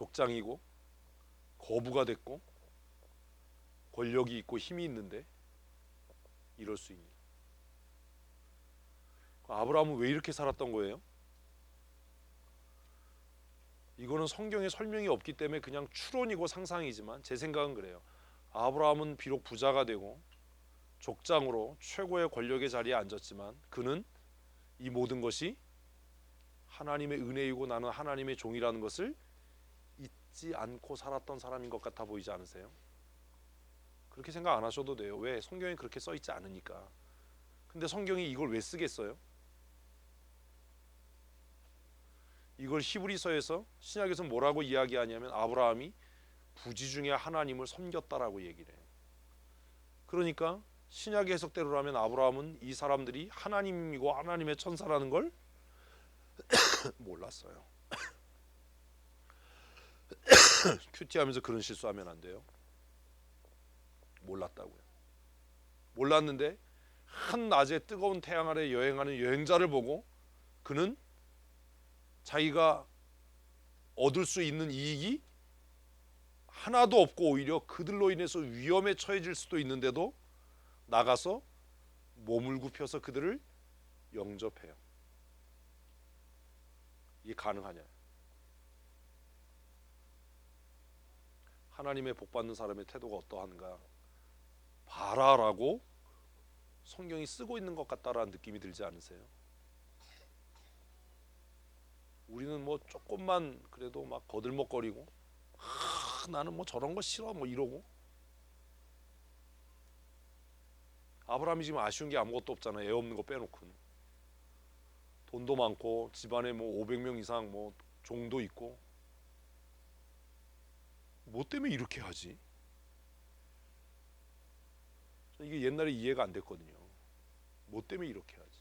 족장이고 거부가 됐고 권력이 있고 힘이 있는데 이럴 수 있냐? 아브라함은 왜 이렇게 살았던 거예요? 이거는 성경에 설명이 없기 때문에 그냥 추론이고 상상이지만 제 생각은 그래요. 아브라함은 비록 부자가 되고 족장으로 최고의 권력의 자리에 앉았지만 그는 이 모든 것이 하나님의 은혜이고 나는 하나님의 종이라는 것을 잊지 않고 살았던 사람인 것 같아 보이지 않으세요? 그렇게 생각 안 하셔도 돼요. 왜? 성경에 그렇게 써 있지 않으니까. 근데 성경이 이걸 왜 쓰겠어요? 이걸 히브리서에서 신약에서 뭐라고 이야기하냐면 아브라함이 부지 중에 하나님을 섬겼다라고 얘기를 해요. 그러니까 신약의 해석대로라면 아브라함은 이 사람들이 하나님이고 하나님의 천사라는 걸 몰랐어요. 큐티하면서 그런 실수하면 안 돼요. 몰랐다고요. 몰랐는데 한 낮에 뜨거운 태양 아래 여행하는 여행자를 보고 그는 자기가 얻을 수 있는 이익이 하나도 없고 오히려 그들로 인해서 위험에 처해질 수도 있는데도 나가서 몸을 굽혀서 그들을 영접해요. 이게 가능하냐? 하나님의 복받는 사람의 태도가 어떠한가 봐라라고 성경이 쓰고 있는 것 같다라는 느낌이 들지 않으세요? 우리는 뭐 조금만 그래도 막 거들먹거리고 나는 뭐 저런 거 싫어 뭐 이러고. 아브라함이 지금 아쉬운 게 아무것도 없잖아요. 애 없는 거 빼놓고는. 돈도 많고 집안에 뭐 500명 이상 뭐 종도 있고. 뭐 때문에 이렇게 하지? 이게 옛날에 이해가 안 됐거든요. 뭐 때문에 이렇게 하지?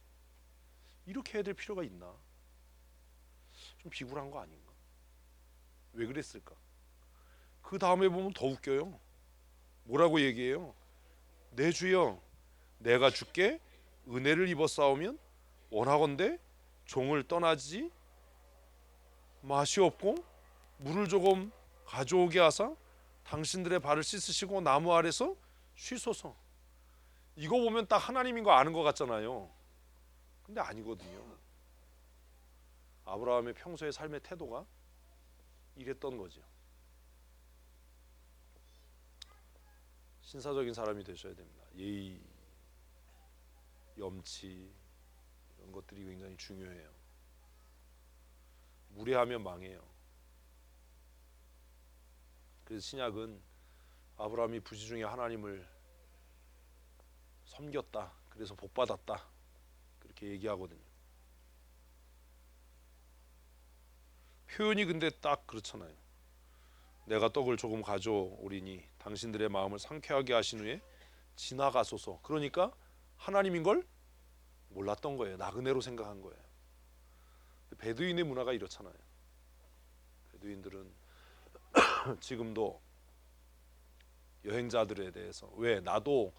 이렇게 해야 될 필요가 있나? 좀 비굴한 거 아닌가? 왜 그랬을까? 그 다음에 보면 더 웃겨요. 뭐라고 얘기해요? 내 주여 내가 주께 은혜를 입었사오면 원하건대 종을 떠나지 마시옵고 물을 조금 가져오게 하사 당신들의 발을 씻으시고 나무 아래서 쉬소서. 이거 보면 딱 하나님인 거 아는 것 같잖아요. 근데 아니거든요. 아브라함의 평소의 삶의 태도가 이랬던 거죠. 신사적인 사람이 되셔야 됩니다. 예의, 염치 이런 것들이 굉장히 중요해요. 무례하면 망해요. 그래서 신약은 아브라함이 부지 중에 하나님을 섬겼다. 그래서 복받았다. 그렇게 얘기하거든요. 표현이 근데 딱 그렇잖아요. 내가 떡을 조금 가져오리니 당신들의 마음을 상쾌하게 하신 후에 지나가소서. 그러니까 하나님인 걸 몰랐던 거예요. 나그네로 생각한 거예요. 베두인의 문화가 이렇잖아요. 베두인들은 지금도 여행자들에 대해서 왜 나도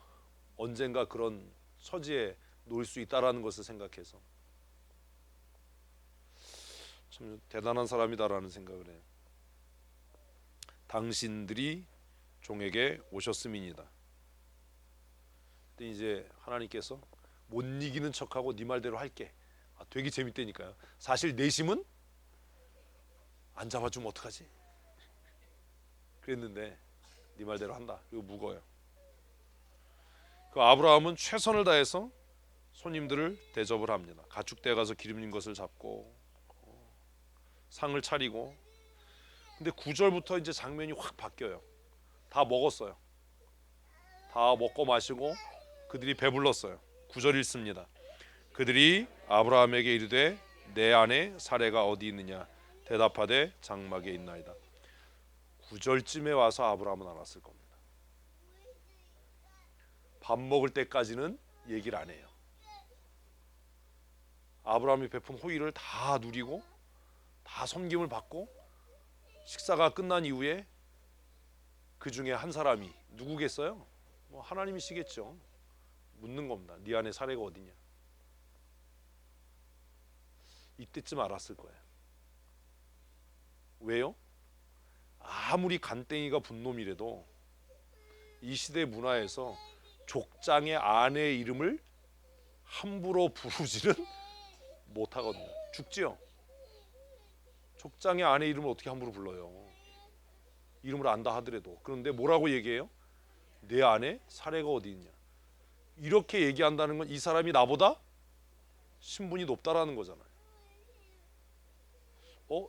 언젠가 그런 처지에 놓일 수 있다라는 것을 생각해서 참 대단한 사람이다라는 생각을 해요. 당신들이 종에게 오셨음이니이다. 근데 이제 하나님께서 못 이기는 척하고 네 말대로 할게. 되게 재밌다니까요. 사실 내심은 안 잡아주면 어떡하지? 그랬는데 네 말대로 한다. 이거 무거워요. 그 아브라함은 최선을 다해서 손님들을 대접을 합니다. 가축대에 가서 기름진 것을 잡고 상을 차리고. 근데 9절부터 이제 장면이 확 바뀌어요. 다 먹었어요. 다 먹고 마시고 그들이 배불렀어요. 9절 읽습니다. 그들이 아브라함에게 이르되 내 아내 사레가 어디 있느냐 대답하되 장막에 있나이다. 9절쯤에 와서 아브라함은 알았을 겁니다. 밥 먹을 때까지는 얘기를 안 해요. 아브라함이 베푼 호의를 다 누리고 다 섬김을 받고 식사가 끝난 이후에 그 중에 한 사람이 누구겠어요? 뭐 하나님이시겠죠. 묻는 겁니다. 네 안에 사례가 어디냐? 이때쯤 알았을 거예요. 왜요? 아무리 간땡이가 분놈이라도 이 시대 문화에서 족장의 아내의 이름을 함부로 부르지는 못하거든요. 죽지요. 족장의 아내 이름을 어떻게 함부로 불러요? 이름을 안다 하더라도. 그런데 뭐라고 얘기해요? 내 안에 사례가 어디 있냐. 이렇게 얘기한다는 건 이 사람이 나보다 신분이 높다라는 거잖아요.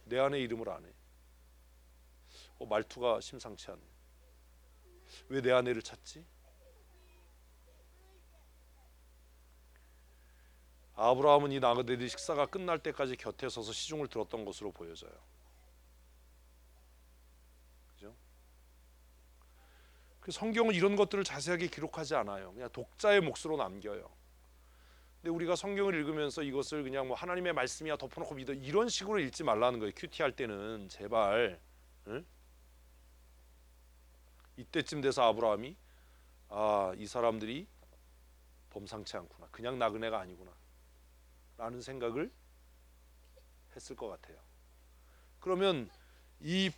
내 아내 이름을 안 해. 말투가 심상치 않네. 왜 내 아내를 찾지? 아브라함은 이 나그네들이 식사가 끝날 때까지 곁에 서서 시중을 들었던 것으로 보여져요. 그죠? 그 성경은 이런 것들을 자세하게 기록하지 않아요. 그냥 독자의 몫으로 남겨요. 근데 우리가 성경을 읽으면서 이것을 그냥 뭐 하나님의 말씀이야 덮어놓고 믿어 이런 식으로 읽지 말라는 거예요. 큐티 할 때는 제발. 응? 이때쯤 돼서 아브라함이 이 사람들이 범상치 않구나. 그냥 나그네가 아니구나. 라는 생각을 했을 것 같아요. 그러면 이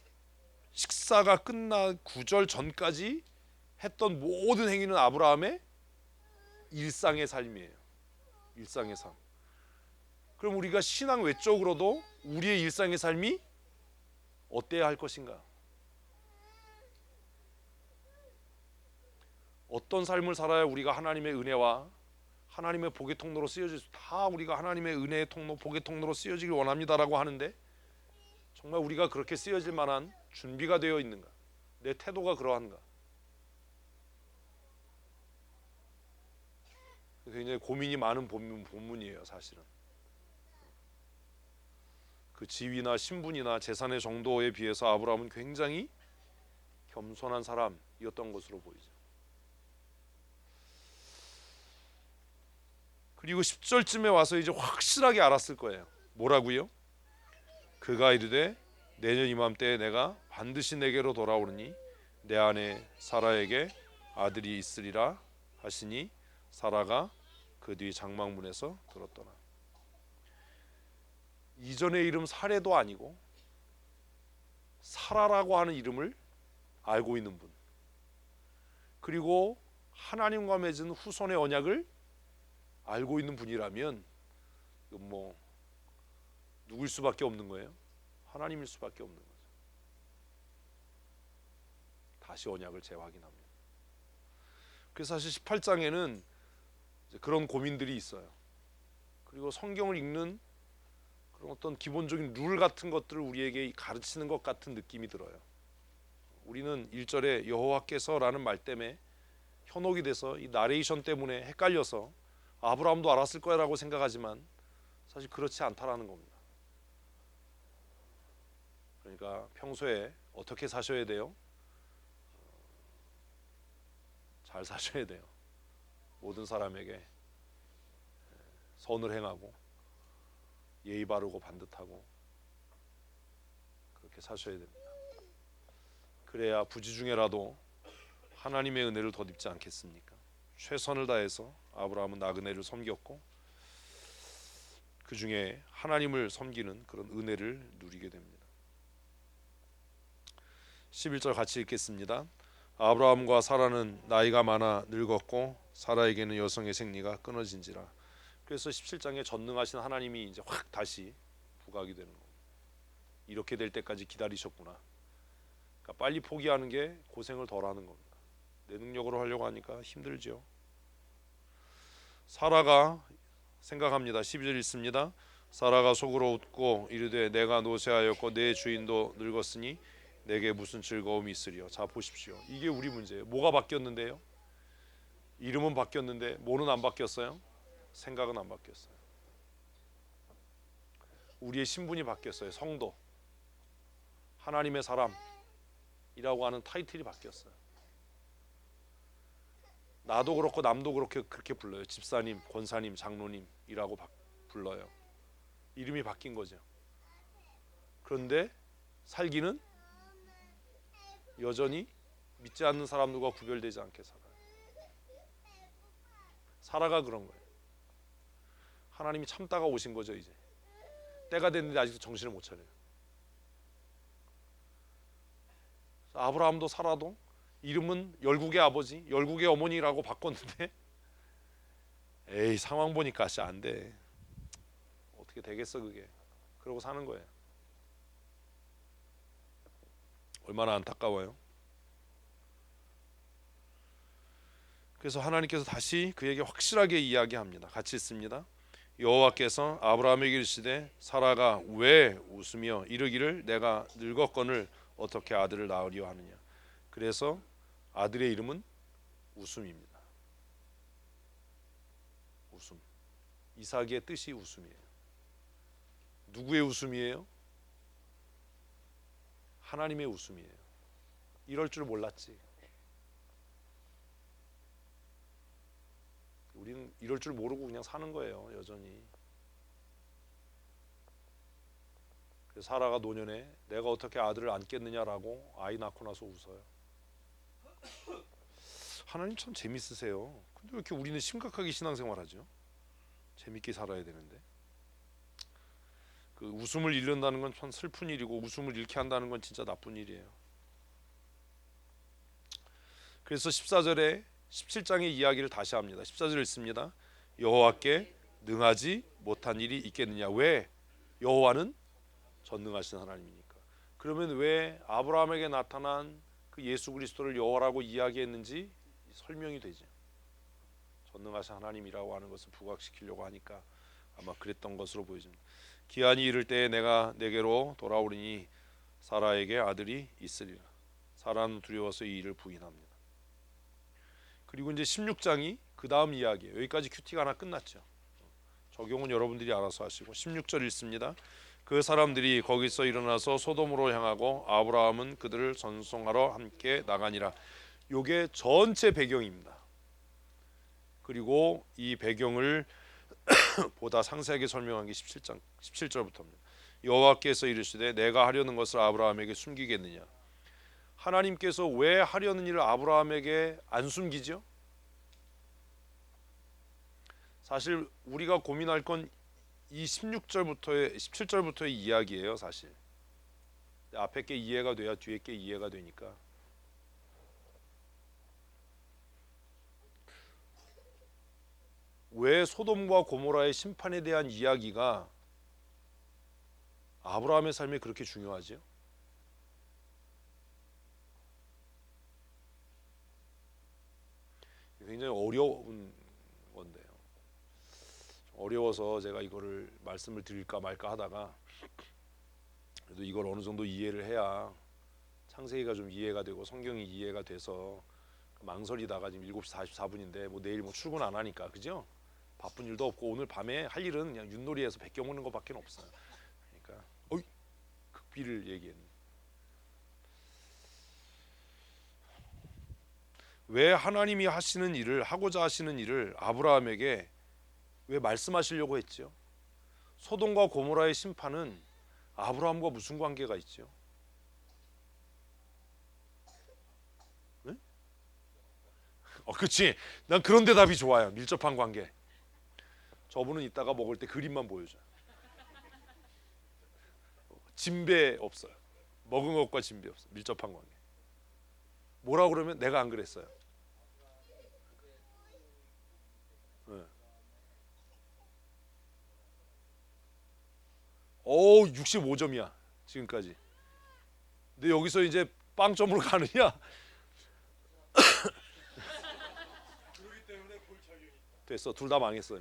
식사가 끝나 구절 전까지 했던 모든 행위는 아브라함의 일상의 삶이에요. 일상의 삶. 그럼 우리가 신앙 외적으로도 우리의 일상의 삶이 어때야 할 것인가? 어떤 삶을 살아야 우리가 하나님의 은혜와 하나님의 복의 통로로 쓰여질 수, 다 우리가 하나님의 은혜의 통로, 복의 통로로 쓰여지길 원합니다라고 하는데 정말 우리가 그렇게 쓰여질 만한 준비가 되어 있는가? 내 태도가 그러한가? 굉장히 고민이 많은 본문이에요, 사실은. 그 지위나 신분이나 재산의 정도에 비해서 아브라함은 굉장히 겸손한 사람이었던 것으로 보이죠. 그리고 10절쯤에 와서 이제 확실하게 알았을 거예요. 뭐라고요? 그가 이르되 내년 이맘때에 내가 반드시 내게로 돌아오느니 내 아내 사라에게 아들이 있으리라 하시니 사라가 그 뒤 장막문에서 들었더라. 이전의 이름 사레도 아니고 사라라고 하는 이름을 알고 있는 분, 그리고 하나님과 맺은 후손의 언약을 알고 있는 분이라면 뭐 누구일 수밖에 없는 거예요? 하나님일 수밖에 없는 거죠. 다시 언약을 재확인합니다. 그래서 사실 18장에는 그런 고민들이 있어요. 그리고 성경을 읽는 그런 어떤 기본적인 룰 같은 것들을 우리에게 가르치는 것 같은 느낌이 들어요. 우리는 1절에 여호와께서라는 말 때문에 현혹이 돼서 이 나레이션 때문에 헷갈려서 아브라함도 알았을 거라고 생각하지만 사실 그렇지 않다라는 겁니다. 그러니까 평소에 어떻게 사셔야 돼요? 잘 사셔야 돼요. 모든 사람에게 선을 행하고 예의 바르고 반듯하고 그렇게 사셔야 됩니다. 그래야 부지 중에라도 하나님의 은혜를 덧입지 않겠습니까? 최선을 다해서 아브라함은 나그네를 섬겼고 그 중에 하나님을 섬기는 그런 은혜를 누리게 됩니다. 11절 같이 읽겠습니다. 아브라함과 사라는 나이가 많아 늙었고 사라에게는 여성의 생리가 끊어진지라. 그래서 17장에 전능하신 하나님이 이제 확 다시 부각이 되는 겁니다. 이렇게 될 때까지 기다리셨구나. 그러니까 빨리 포기하는 게 고생을 덜 하는 겁니다. 내 능력으로 하려고 하니까 힘들죠. 사라가 생각합니다. 12절 읽습니다. 사라가 속으로 웃고 이르되 내가 노쇠하였고 내 주인도 늙었으니 내게 무슨 즐거움이 있으리요. 자 보십시오. 이게 우리 문제예요. 뭐가 바뀌었는데요? 이름은 바뀌었는데 뭐는 안 바뀌었어요? 생각은 안 바뀌었어요. 우리의 신분이 바뀌었어요. 성도, 하나님의 사람이라고 하는 타이틀이 바뀌었어요. 나도 그렇고 남도 그렇게 불러요. 집사님, 권사님, 장로님이라고 불러요. 이름이 바뀐 거죠. 그런데 살기는 여전히 믿지 않는 사람들과 구별되지 않게 살아요. 사라가 그런 거예요. 하나님이 참다가 오신 거죠. 이제 때가 됐는데 아직도 정신을 못 차려요. 아브라함도 사라도 이름은 열국의 아버지, 열국의 어머니라고 바꿨는데 에이 상황 보니까 씨 안 돼. 어떻게 되겠어 그게. 그러고 사는 거예요. 얼마나 안타까워요. 그래서 하나님께서 다시 그에게 확실하게 이야기합니다. 같이 있습니다. 여호와께서 아브라함에게 이르시되 사라가 왜 웃으며 이르기를 내가 늙었거늘 어떻게 아들을 낳으려 하느냐. 그래서 아들의 이름은 웃음입니다. 웃음. 이삭의 뜻이 웃음이에요. 누구의 웃음이에요? 하나님의 웃음이에요. 이럴 줄 몰랐지. 우리는 이럴 줄 모르고 그냥 사는 거예요. 여전히. 그래서 사라가 노년에 내가 어떻게 아들을 안겠느냐라고 아이 낳고 나서 웃어요. 하나님 참 재밌으세요. 근데 왜 이렇게 우리는 심각하게 신앙생활하죠? 재밌게 살아야 되는데. 그 웃음을 잃는다는 건 참 슬픈 일이고 웃음을 잃게 한다는 건 진짜 나쁜 일이에요. 그래서 14절에 17장의 이야기를 다시 합니다. 14절 읽습니다. 여호와께 능하지 못한 일이 있겠느냐. 왜? 여호와는 전능하신 하나님이니까. 그러면 왜 아브라함에게 나타난 그 예수 그리스도를 여호와라고 이야기했는지 설명이 되죠. 전능하신 하나님이라고 하는 것을 부각시키려고 하니까 아마 그랬던 것으로 보여집니다. 기한이 이를 때에 내가 내게로 돌아오리니 사라에게 아들이 있으리라. 사라는 두려워서 이 일을 부인합니다. 그리고 이제 16장이 그 다음 이야기예요. 여기까지 큐티가 하나 끝났죠. 적용은 여러분들이 알아서 하시고 16절 읽습니다. 그 사람들이 거기서 일어나서 소돔으로 향하고 아브라함은 그들을 전송하러 함께 나가니라. 요게 전체 배경입니다. 그리고 이 배경을 보다 상세하게 설명한 게 17장 17절부터입니다. 여호와께서 이르시되 내가 하려는 것을 아브라함에게 숨기겠느냐. 하나님께서 왜 하려는 일을 아브라함에게 안 숨기죠? 사실 우리가 고민할 건 이 16절부터의 17절부터의 이야기예요. 사실 앞에 게 이해가 돼야 뒤에 게 이해가 되니까. 왜 소돔과 고모라의 심판에 대한 이야기가 아브라함의 삶에 그렇게 중요하죠? 굉장히 어려운 건데요. 어려워서 제가 이거를 말씀을 드릴까 말까 하다가 그래도 이걸 어느 정도 이해를 해야 창세기가 좀 이해가 되고 성경이 이해가 돼서 망설이다가 지금 7시 44분인데 뭐 내일 뭐 출근 안 하니까 그죠? 바쁜 일도 없고 오늘 밤에 할 일은 그냥 윷놀이에서 베껴 먹는 것밖에 없어요. 그러니까 극비를 얘기했네. 왜 하나님이 하시는 일을 하고자 하시는 일을 아브라함에게 왜 말씀하시려고 했죠? 소돔과 고모라의 심판은 아브라함과 무슨 관계가 있죠? 네? 그렇지. 난 그런 대답이 좋아요. 밀접한 관계. 저분은 이따가 먹을 때 그림만 보여줘요. 진배 없어요. 먹은 것과 진배 없어요. 밀접한 관계. 뭐라 그러면 내가 안 그랬어요. 네. 65점이야 지금까지. 근데 여기서 이제 빵점으로 가느냐? 됐어. 둘 다 망했어.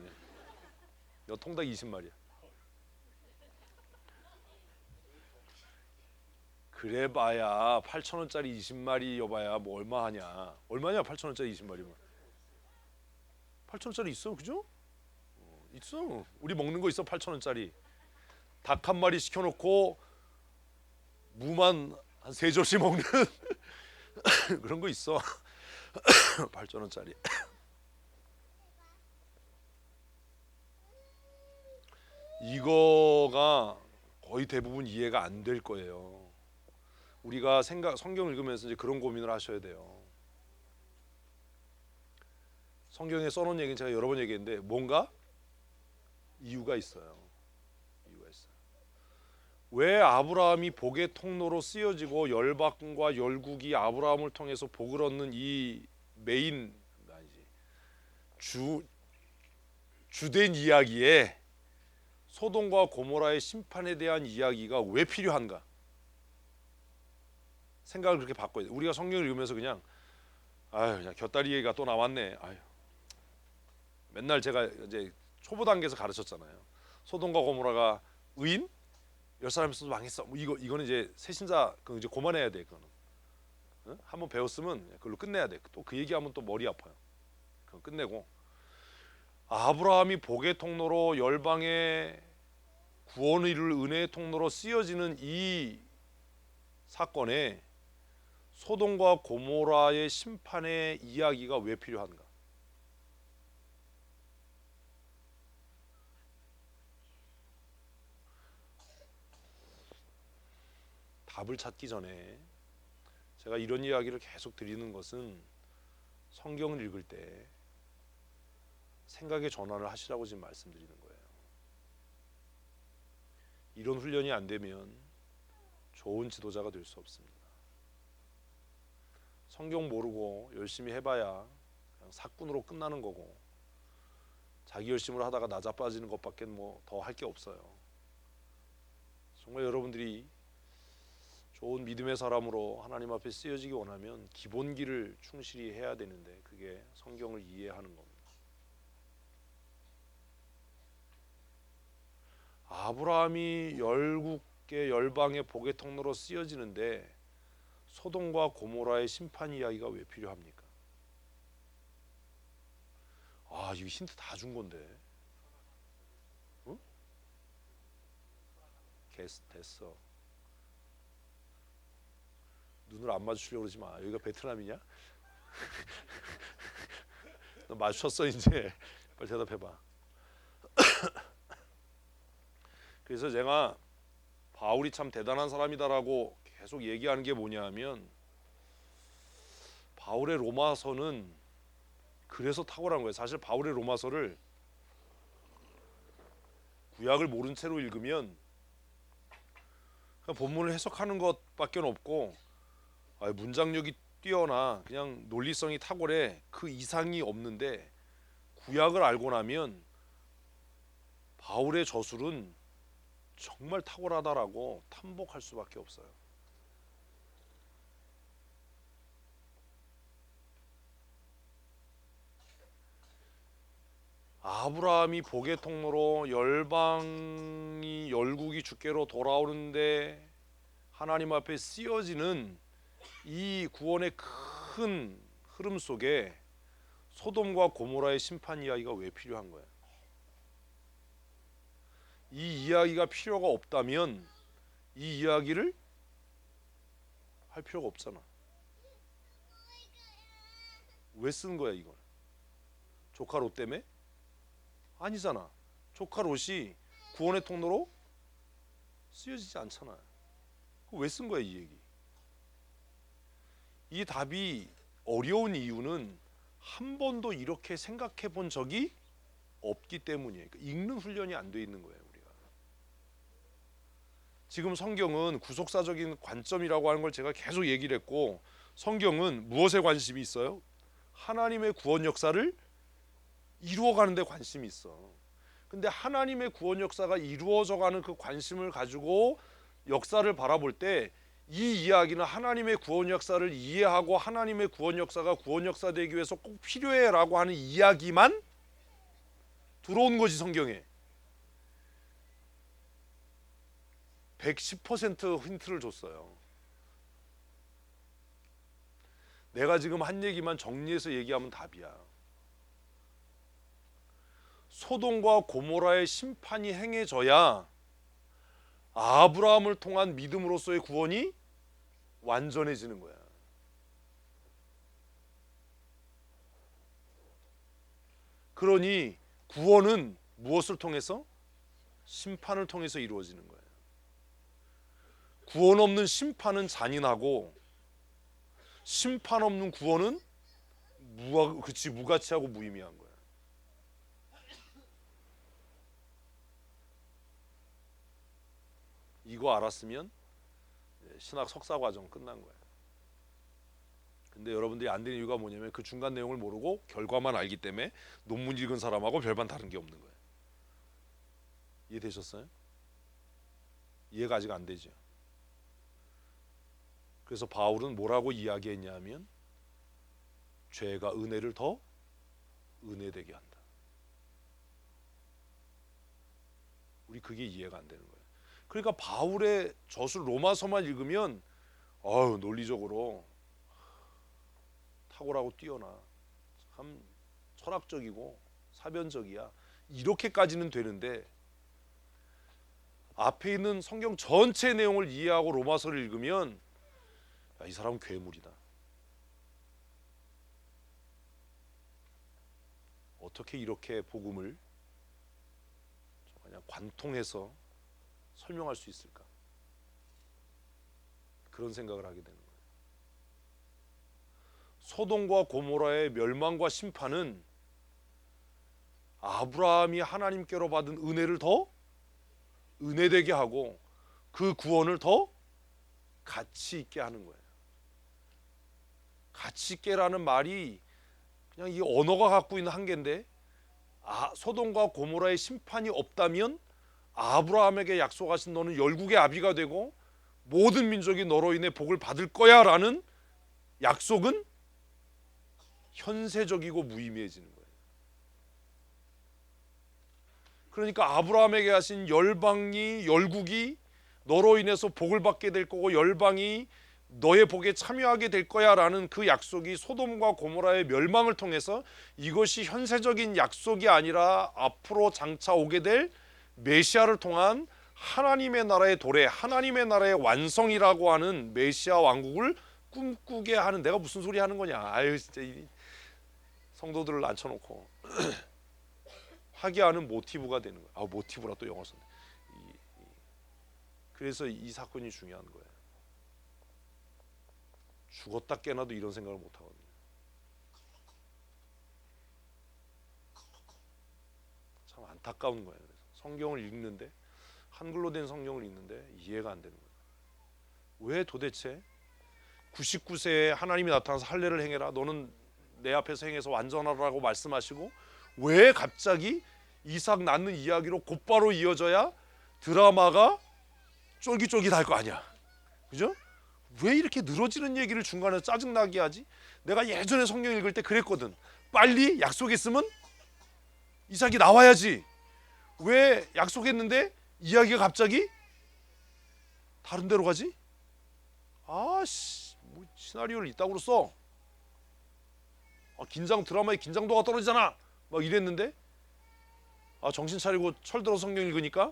너 통닭 20마리야. 그래봐야 8,000원짜리 20마리 여봐야 뭐 얼마 하냐. 얼마냐 8,000원짜리 20마리면. 8,000원짜리 있어 그죠? 있어. 우리 먹는 거 있어 8,000원짜리. 닭 한 마리 시켜놓고 무만 한 3접시 먹는 그런 거 있어. 8,000원짜리. 이거가 거의 대부분 이해가 안 될 거예요. 우리가 성경 읽으면서 이제 그런 고민을 하셔야 돼요. 성경에 써놓은 얘기는 제가 여러 번 얘기했는데 뭔가 이유가 있어요. 이유가 있어요. 왜 아브라함이 복의 통로로 쓰여지고 열방과 열국이 아브라함을 통해서 복을 얻는 이 메인 아니지 주된 이야기에 소돔과 고모라의 심판에 대한 이야기가 왜 필요한가? 생각을 그렇게 바꿔야 돼. 우리가 성경을 읽으면서 그냥 그냥 곁다리 얘기가 또 나왔네. 맨날 제가 이제 초보 단계에서 가르쳤잖아요. 소돔과 고모라가 의인 10사람 있어도 망했어. 뭐 이거는 이제 새신자 그 이제 그만해야 돼. 그거는 한번 배웠으면 그걸로 끝내야 돼. 또 그 얘기하면 또 머리 아파요. 그건 끝내고 아브라함이 복의 통로로 열방의 구원을 이룰 은혜의 통로로 쓰여지는 이 사건에 소돔과 고모라의 심판의 이야기가 왜 필요한가? 답을 찾기 전에 제가 이런 이야기를 계속 드리는 것은 성경을 읽을 때 생각의 전환을 하시라고 지금 말씀드리는 거예요. 이런 훈련이 안 되면 좋은 지도자가 될 수 없습니다. 성경 모르고 열심히 해봐야 그냥 사꾼으로 끝나는 거고 자기 열심으로 하다가 나자빠지는 것밖에 뭐 더 할 게 없어요. 정말 여러분들이 좋은 믿음의 사람으로 하나님 앞에 쓰여지기 원하면 기본기를 충실히 해야 되는데 그게 성경을 이해하는 겁니다. 아브라함이 열국의 열방의 복의 통로로 쓰여지는데 소돔과 고모라의 심판 이야기가 왜 필요합니까? 이거 힌트 다 준 건데. 응? 됐어. 눈을 안 마주치려고 그러지 마. 여기가 베트남이냐? 너 마주쳤어 이제. 빨리 대답해봐. 그래서 제가 바울이 참 대단한 사람이다라고 계속 얘기하는 게 뭐냐 하면 바울의 로마서는 그래서 탁월한 거예요. 사실 바울의 로마서를 구약을 모른 채로 읽으면 그냥 본문을 해석하는 것밖에 없고 문장력이 뛰어나 그냥 논리성이 탁월해 그 이상이 없는데 구약을 알고 나면 바울의 저술은 정말 탁월하다라고 탐복할 수밖에 없어요. 아브라함이 복의 통로로 열국이 주께로 돌아오는데 하나님 앞에 쓰여지는 이 구원의 큰 흐름 속에 소돔과 고모라의 심판 이야기가 왜 필요한 거예요? 이 이야기가 필요가 없다면 이 이야기를 할 필요가 없잖아. 왜 쓴 거야 이걸? 조카 롯 때문에? 아니잖아. 조카 롯이 구원의 통로로 쓰여지지 않잖아. 왜 쓴 거야 이 얘기? 이 답이 어려운 이유는 한 번도 이렇게 생각해 본 적이 없기 때문이에요. 읽는 훈련이 안 돼 있는 거예요 우리가. 지금 성경은 구속사적인 관점이라고 하는 걸 제가 계속 얘기를 했고 성경은 무엇에 관심이 있어요? 하나님의 구원 역사를 이루어가는 데 관심이 있어. 근데 하나님의 구원 역사가 이루어져가는 그 관심을 가지고 역사를 바라볼 때 이 이야기는 하나님의 구원 역사를 이해하고 하나님의 구원 역사가 구원 역사 되기 위해서 꼭 필요해라고 하는 이야기만 들어온 거지 성경에. 110% 힌트를 줬어요. 내가 지금 한 얘기만 정리해서 얘기하면 답이야. 소돔과 고모라의 심판이 행해져야 아브라함을 통한 믿음으로서의 구원이 완전해지는 거야. 그러니 구원은 무엇을 통해서? 심판을 통해서 이루어지는 거예요. 구원 없는 심판은 잔인하고 심판 없는 구원은 무가치하고 무의미한 거야. 이거 알았으면 신학 석사 과정 끝난 거예요. 근데 여러분들이 안 되는 이유가 뭐냐면 그 중간 내용을 모르고 결과만 알기 때문에 논문 읽은 사람하고 별반 다른 게 없는 거예요. 이해되셨어요? 이해가 아직 안 되죠. 그래서 바울은 뭐라고 이야기했냐면 죄가 은혜를 더 은혜되게 한다. 우리 그게 이해가 안 되는 거예요. 그러니까 바울의 저술 로마서만 읽으면 논리적으로 탁월하고 뛰어나, 참 철학적이고 사변적이야, 이렇게까지는 되는데 앞에 있는 성경 전체 내용을 이해하고 로마서를 읽으면 이 사람은 괴물이다. 어떻게 이렇게 복음을 그냥 관통해서 설명할 수 있을까? 그런 생각을 하게 되는 거예요. 소돔과 고모라의 멸망과 심판은 아브라함이 하나님께로 받은 은혜를 더 은혜되게 하고 그 구원을 더 가치 있게 하는 거예요. 가치 있게라는 말이 그냥 이 언어가 갖고 있는 한계인데, 소돔과 고모라의 심판이 없다면 아브라함에게 약속하신 너는 열국의 아비가 되고 모든 민족이 너로 인해 복을 받을 거야 라는 약속은 현세적이고 무의미해지는 거예요. 그러니까 아브라함에게 하신 열방이, 열국이 너로 인해서 복을 받게 될 거고 열방이 너의 복에 참여하게 될 거야 라는 그 약속이 소돔과 고모라의 멸망을 통해서 이것이 현세적인 약속이 아니라 앞으로 장차 오게 될 메시아를 통한 하나님의 나라의 도래, 하나님의 나라의 완성이라고 하는 메시아 왕국을 꿈꾸게 하는, 내가 무슨 소리 하는 거냐, 아유 진짜 이 성도들을 앉혀놓고 하게 하는 모티브가 되는 거예요. 모티브라 또 영어 썼네. 그래서 이 사건이 중요한 거예요. 죽었다 깨나도 이런 생각을 못 하거든요. 참 안타까운 거예요. 그래서 성경을 읽는데, 한글로 된 성경을 읽는데 이해가 안 되는 거예요. 왜 도대체 99세에 하나님이 나타나서 할례를 행해라, 너는 내 앞에서 행해서 완전하라고 말씀하시고 왜 갑자기 이삭 낳는 이야기로 곧바로 이어져야 드라마가 쫄깃쫄깃할 거 아니야, 그죠? 왜 이렇게 늘어지는 얘기를 중간에 짜증나게 하지? 내가 예전에 성경 읽을 때 그랬거든. 빨리 약속했으면 이삭이 나와야지. 왜 약속했는데 이야기가 갑자기 다른 데로 가지? 뭐 시나리오를 이따구로 써. 드라마의 긴장도가 떨어지잖아 막 이랬는데, 정신 차리고 철들어 성경 읽으니까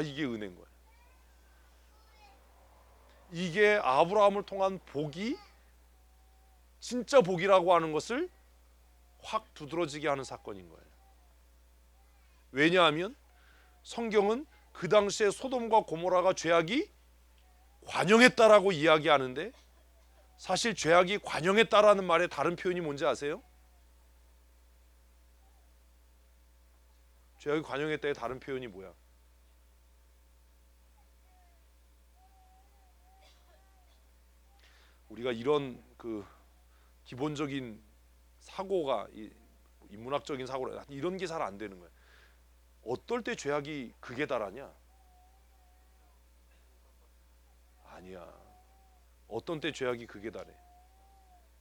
이게 은혜인 거야. 이게 아브라함을 통한 복이 진짜 복이라고 하는 것을 확 두드러지게 하는 사건인 거예요. 왜냐하면 성경은 그 당시에 소돔과 고모라가 죄악이 관영했다라고 이야기하는데, 사실 죄악이 관영했다라는 말의 다른 표현이 뭔지 아세요? 죄악이 관영했다의 다른 표현이 뭐야? 우리가 이런 그 기본적인 사고가, 인문학적인 사고라, 이런 게 잘 안 되는 거예요. 어떨 때 죄악이 극에 달하냐? 아니야. 어떤 때 죄악이 극에 달해?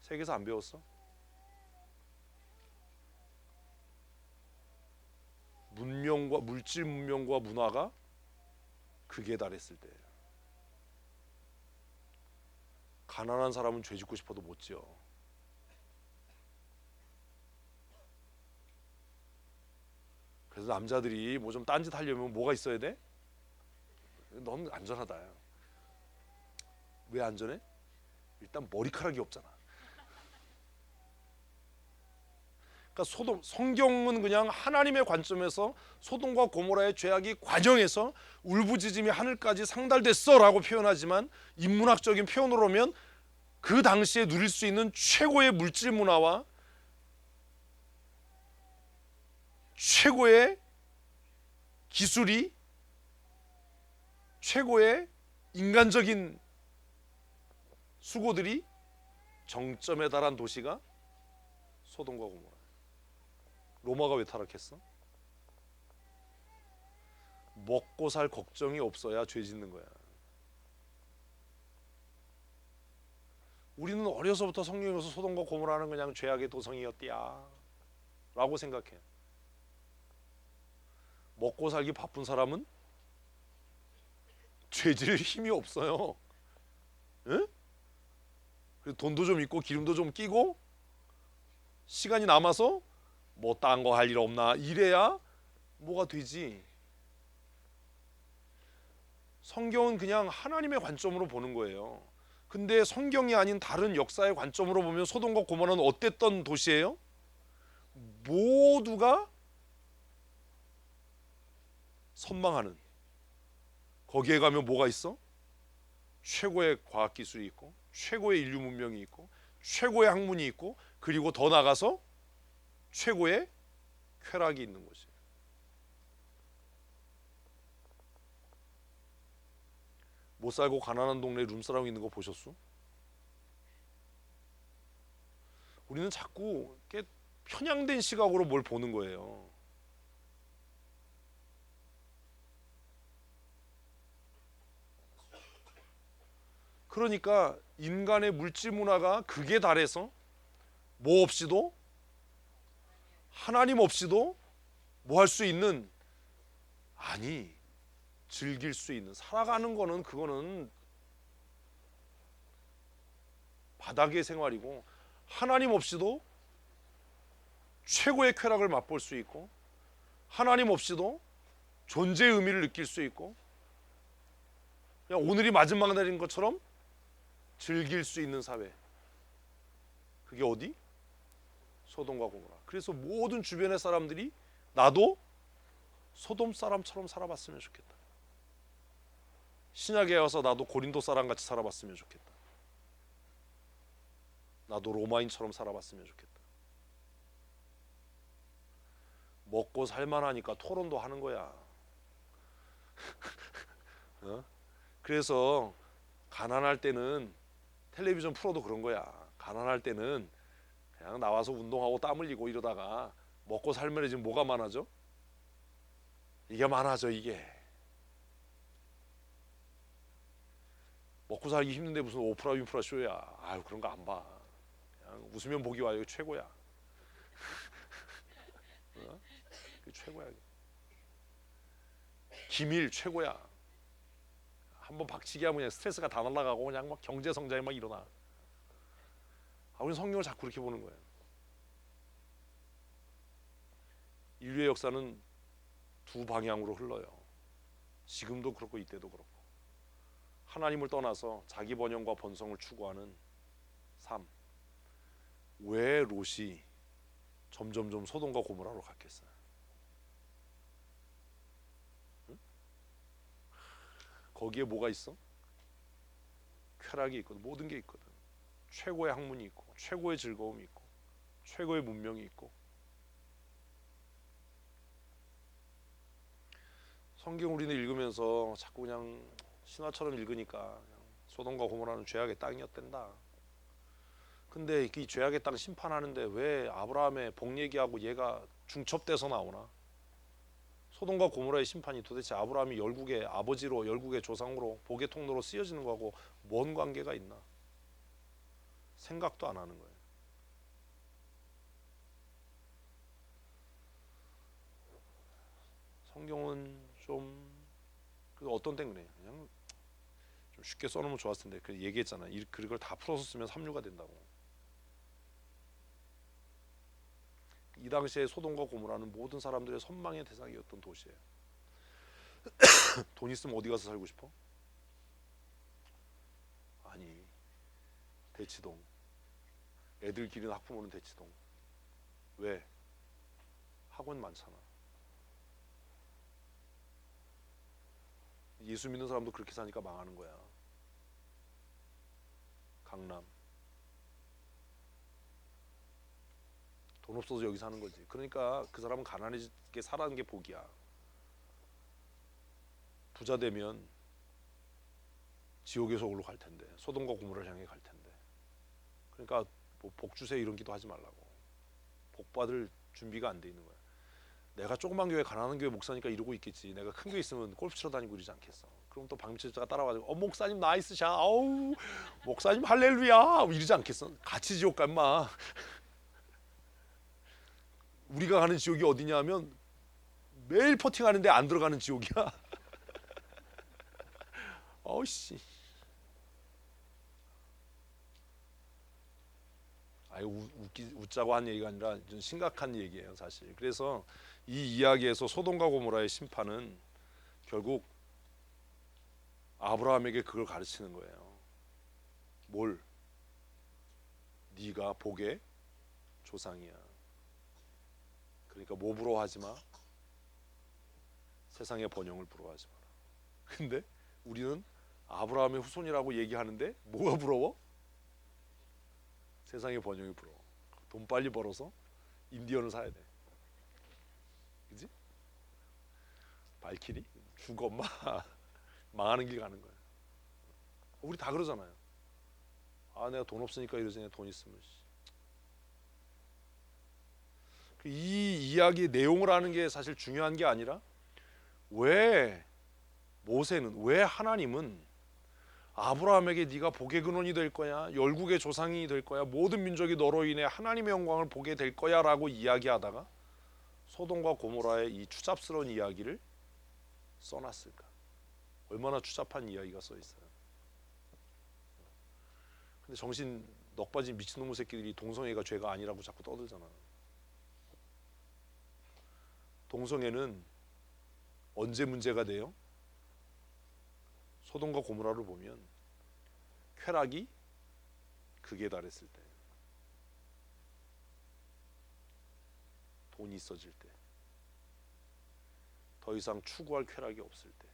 세계에서 안 배웠어? 문명과 물질 문명과 문화가 극에 달했을 때. 가난한 사람은 죄 짓고 싶어도 못 지어. 그래서 남자들이 뭐 좀 딴짓 하려면 뭐가 있어야 돼? 넌 안전하다. 왜 안전해? 일단 머리카락이 없잖아. 그러니까 성경은 그냥 하나님의 관점에서 소돔과 고모라의 죄악이 관영해서 울부짖음이 하늘까지 상달됐어라고 표현하지만, 인문학적인 표현으로 하면 그 당시에 누릴 수 있는 최고의 물질 문화와 최고의 기술이 최고의 인간적인 수고들이 정점에 달한 도시가 소돔과 고모라. 로마가 왜 타락했어? 먹고 살 걱정이 없어야 죄 짓는 거야. 우리는 어려서부터 성경에서 소돔과 고모라는 그냥 죄악의 도성이었디야 라고 생각해. 먹고 살기 바쁜 사람은 죄 지을 힘이 없어요. 응? 돈도 좀 있고 기름도 좀 끼고 시간이 남아서 뭐 딴 거 할 일 없나 이래야 뭐가 되지. 성경은 그냥 하나님의 관점으로 보는 거예요. 근데 성경이 아닌 다른 역사의 관점으로 보면 소돔과 고모라는 어땠던 도시예요? 모두가 선망하는. 거기에 가면 뭐가 있어? 최고의 과학기술이 있고 최고의 인류 문명이 있고 최고의 학문이 있고 그리고 더 나가서 최고의 쾌락이 있는 곳이에요. 못 살고 가난한 동네에 룸사롱 있는 거 보셨어? 우리는 자꾸 이렇게 편향된 시각으로 뭘 보는 거예요. 그러니까 인간의 물질 문화가 극에 달해서 뭐 없이도 하나님 없이도 뭐 할 수 있는, 아니 즐길 수 있는, 살아가는 거는 그거는 바닥의 생활이고 하나님 없이도 최고의 쾌락을 맛볼 수 있고 하나님 없이도 존재의 의미를 느낄 수 있고 그냥 오늘이 마지막 날인 것처럼 즐길 수 있는 사회. 그게 어디? 소돔과 고모라. 그래서 모든 주변의 사람들이 나도 소돔 사람처럼 살아봤으면 좋겠다. 신약에 와서 나도 고린도 사람 같이 살아봤으면 좋겠다. 나도 로마인처럼 살아봤으면 좋겠다. 먹고 살만하니까 토론도 하는 거야. 어? 그래서 가난할 때는 텔레비전 프로도 그런 거야. 가난할 때는 그냥 나와서 운동하고 땀 흘리고 이러다가 먹고 살면 지금 뭐가 많아져? 이게 많아져. 이게 먹고 살기 힘든데 무슨 오프라 윈프라 쇼야. 아유 그런 거 안 봐. 그냥 웃으면 복이 와요. 이거 최고야. 어? 이게 최고야. 기밀 최고야. 한번 박치기 하면 그냥 스트레스가 다 날아가고 그냥 막 경제 성장이 막 일어나. 우리 성경을 자꾸 그렇게 보는 거예요. 인류의 역사는 두 방향으로 흘러요. 지금도 그렇고 이때도 그렇고. 하나님을 떠나서 자기 번영과 번성을 추구하는 삶. 왜 롯이 점점점 소돔과 고모라로 갔겠어요? 응? 거기에 뭐가 있어? 쾌락이 있거든. 모든 게 있거든. 최고의 학문이 있고 최고의 즐거움이 있고 최고의 문명이 있고. 성경 우리는 읽으면서 자꾸 그냥 신화처럼 읽으니까 그냥 소돔과 고모라는 죄악의 땅이었댄다. 근데 이 죄악의 땅 심판하는데 왜 아브라함의 복 얘기하고 얘가 중첩돼서 나오나? 소돔과 고모라의 심판이 도대체 아브라함이 열국의 아버지로 열국의 조상으로 복의 통로로 쓰여지는 거하고 뭔 관계가 있나? 생각도 안 하는 거예요. 성경은 좀 어떤 땐 그래. 그냥 좀 쉽게 써놓으면 좋았을 텐데 그 얘기했잖아. 그걸 다 풀어서 쓰면 삼류가 된다고. 이 당시에 소돔과 고모라는 모든 사람들의 선망의 대상이었던 도시예요. 돈 있으면 어디 가서 살고 싶어? 아니 대치동. 애들 기르는 학부모는 대치동. 왜? 학원 많잖아. 예수 믿는 사람도 그렇게 사니까 망하는 거야. 강남. 돈 없어서 여기 사는 거지. 그러니까 그 사람은 가난하게 살아가는 게 복이야. 부자 되면 지옥의 속으로 갈 텐데, 소돔과 고모라를 향해 갈 텐데. 그러니까 뭐 복 주세요 이런 기도 하지 말라고. 복 받을 준비가 안 돼 있는 거야. 내가 조그만 교회 가난한 교회 목사니까 이러고 있겠지. 내가 큰 교회 있으면 골프 치러 다니고 이러지 않겠어. 그럼 또 박민철자가 따라와가지고 목사님 나이스 샷, 아우 목사님 할렐루야 이러지 않겠어. 같이 지옥 가 인마. 우리가 가는 지옥이 어디냐 하면 매일 퍼팅하는데 안 들어가는 지옥이야. 어씨. 아유 웃자고 한 얘기가 아니라 좀 심각한 얘기예요 사실. 그래서 이 이야기에서 소돔과 고모라의 심판은 결국 아브라함에게 그걸 가르치는 거예요. 뭘? 네가 복의 조상이야. 그러니까 뭐 부러워하지 마. 세상의 번영을 부러워하지 마라. 근데 우리는 아브라함의 후손이라고 얘기하는데 뭐가 부러워? 세상의 번영이 부러워. 돈 빨리 벌어서 인디언을 사야 돼. 그지? 발키리? 죽어 엄마. 망하는 길 가는 거야. 우리 다 그러잖아요. 아 내가 돈 없으니까 이러지. 내가 돈 있으면. 이 이야기의 내용을 아는 게 사실 중요한 게 아니라 왜 모세는, 왜 하나님은 아브라함에게 네가 복의 근원이 될 거야, 열국의 조상이 될 거야, 모든 민족이 너로 인해 하나님의 영광을 보게 될 거야 라고 이야기하다가 소돔과 고모라의 이 추잡스러운 이야기를 써놨을까? 얼마나 추잡한 이야기가 써 있어요. 근데 정신 넋 빠진 미친놈의 새끼들이 동성애가 죄가 아니라고 자꾸 떠들잖아. 동성애는 언제 문제가 돼요? 소돔과 고모라를 보면 쾌락이 극에 달했을 때, 돈이 있어질 때, 더 이상 추구할 쾌락이 없을 때.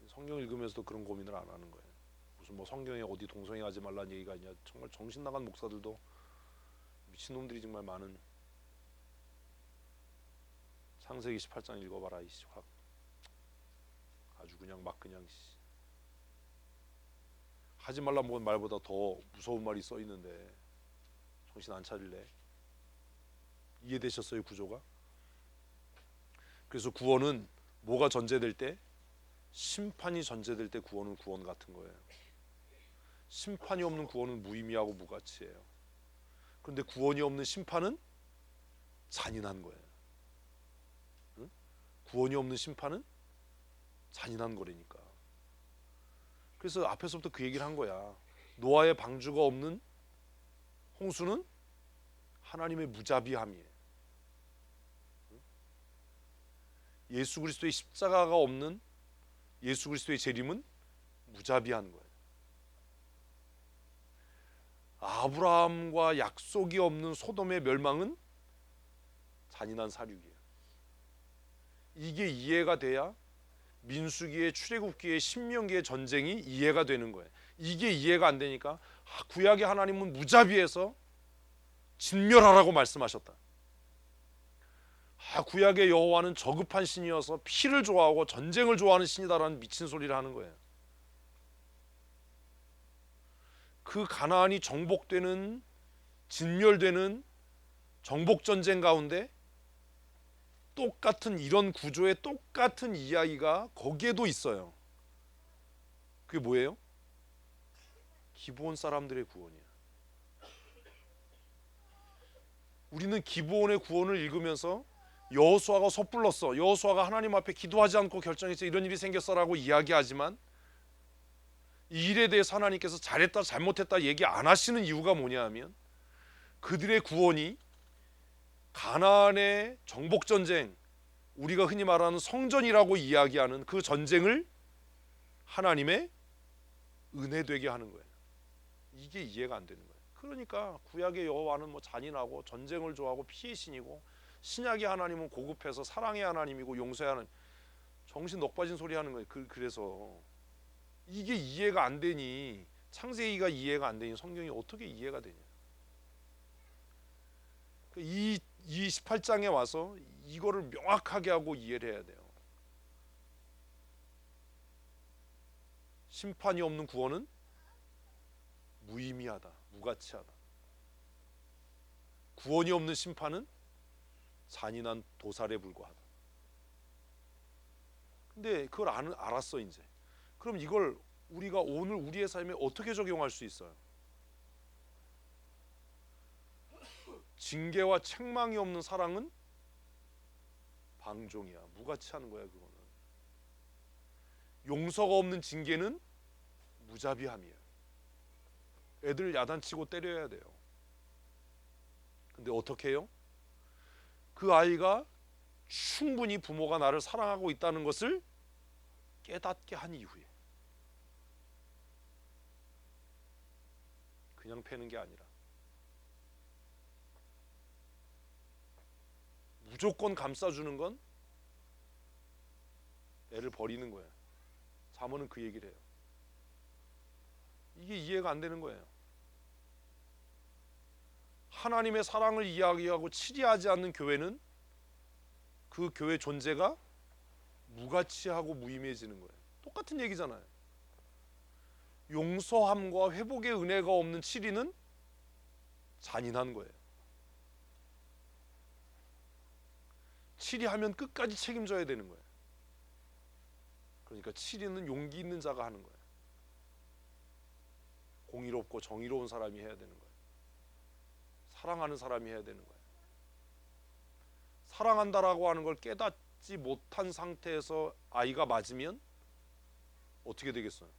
성경 읽으면서도 그런 고민을 안 하는 거예요. 무슨 뭐 성경에 어디 동성애 하지 말라는 얘기가 아니야. 정말 정신 나간 목사들도 미친놈들이 정말 많은. 창세기 18장 읽어봐라. 확 아주 그냥 막 그냥 하지 말라는 말보다 더 무서운 말이 써 있는데 정신 안 차릴래? 이해되셨어요 구조가? 그래서 구원은 뭐가 전제될 때? 심판이 전제될 때 구원은 구원 같은 거예요. 심판이 없는 구원은 무의미하고 무가치예요. 그런데 구원이 없는 심판은 잔인한 거예요. 응? 구원이 없는 심판은 잔인한 거라니까. 그래서 앞에서부터 그 얘기를 한 거야. 노아의 방주가 없는 홍수는 하나님의 무자비함이에요. 예수 그리스도의 십자가가 없는 예수 그리스도의 재림은 무자비한 거예요. 아브라함과 약속이 없는 소돔의 멸망은 잔인한 사륙이에요. 이게 이해가 돼야 민수기의 출애굽기의 신명기의 전쟁이 이해가 되는 거예요. 이게 이해가 안 되니까 구약의 하나님은 무자비해서 진멸하라고 말씀하셨다. 구약의 여호와는 저급한 신이어서 피를 좋아하고 전쟁을 좋아하는 신이다라는 미친 소리를 하는 거예요. 그 가나안이 정복되는, 진멸되는 정복전쟁 가운데 똑같은 이런 구조의 똑같은 이야기가 거기에도 있어요. 그게 뭐예요? 기브온 사람들의 구원이야. 우리는 기브온의 구원을 읽으면서 여호수아가 섣불렀어, 여호수아가 하나님 앞에 기도하지 않고 결정해서 이런 일이 생겼어라고 이야기하지만 이 일에 대해서 하나님께서 잘했다 잘못했다 얘기 안 하시는 이유가 뭐냐 하면 그들의 구원이 가나안의 정복전쟁, 우리가 흔히 말하는 성전이라고 이야기하는 그 전쟁을 하나님의 은혜되게 하는 거예요. 이게 이해가 안 되는 거예요. 그러니까 구약의 여호와는 뭐 잔인하고 전쟁을 좋아하고 피의 신이고 신약의 하나님은 고급해서 사랑의 하나님이고 용서의 하나님. 정신 넋 빠진 소리 하는 거예요. 그래서 이게 이해가 안 되니, 창세기가 이해가 안 되니 성경이 어떻게 이해가 되냐. 이 18장에 와서 이거를 명확하게 하고 이해를 해야 돼요. 심판이 없는 구원은 무의미하다, 무가치하다. 구원이 없는 심판은 잔인한 도살에 불과하다. 근데 그걸 알았어 이제. 그럼 이걸 우리가 오늘 우리의 삶에 어떻게 적용할 수 있어요? 징계와 책망이 없는 사랑은 방종이야, 무가치하는 거야. 그거는 용서가 없는 징계는 무자비함이에요. 애들 야단치고 때려야 돼요. 근데 어떻게 해요? 그 아이가 충분히 부모가 나를 사랑하고 있다는 것을 깨닫게 한 이후에, 그냥 패는 게 아니라 무조건 감싸주는 건 애를 버리는 거예요. 잠언은 그 얘기를 해요. 이게 이해가 안 되는 거예요. 하나님의 사랑을 이야기하고 치리하지 않는 교회는 그 교회 존재가 무가치하고 무의미해지는 거예요. 똑같은 얘기잖아요. 용서함과 회복의 은혜가 없는 치리는 잔인한 거예요. 치리하면 끝까지 책임져야 되는 거예요. 그러니까 치리는 용기 있는 자가 하는 거예요. 공의롭고 정의로운 사람이 해야 되는 거예요. 사랑하는 사람이 해야 되는 거예요. 사랑한다라고 하는 걸 깨닫지 못한 상태에서 아이가 맞으면 어떻게 되겠어요?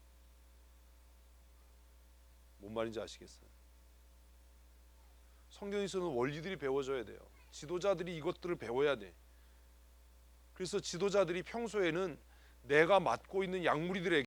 뭔 말인지 아시겠어요? 성경에서는 원리들이 배워져야 돼요. 지도자들이 이것들을 배워야 돼. 그래서 지도자들이 평소에는 내가 맡고 있는 약물이들에게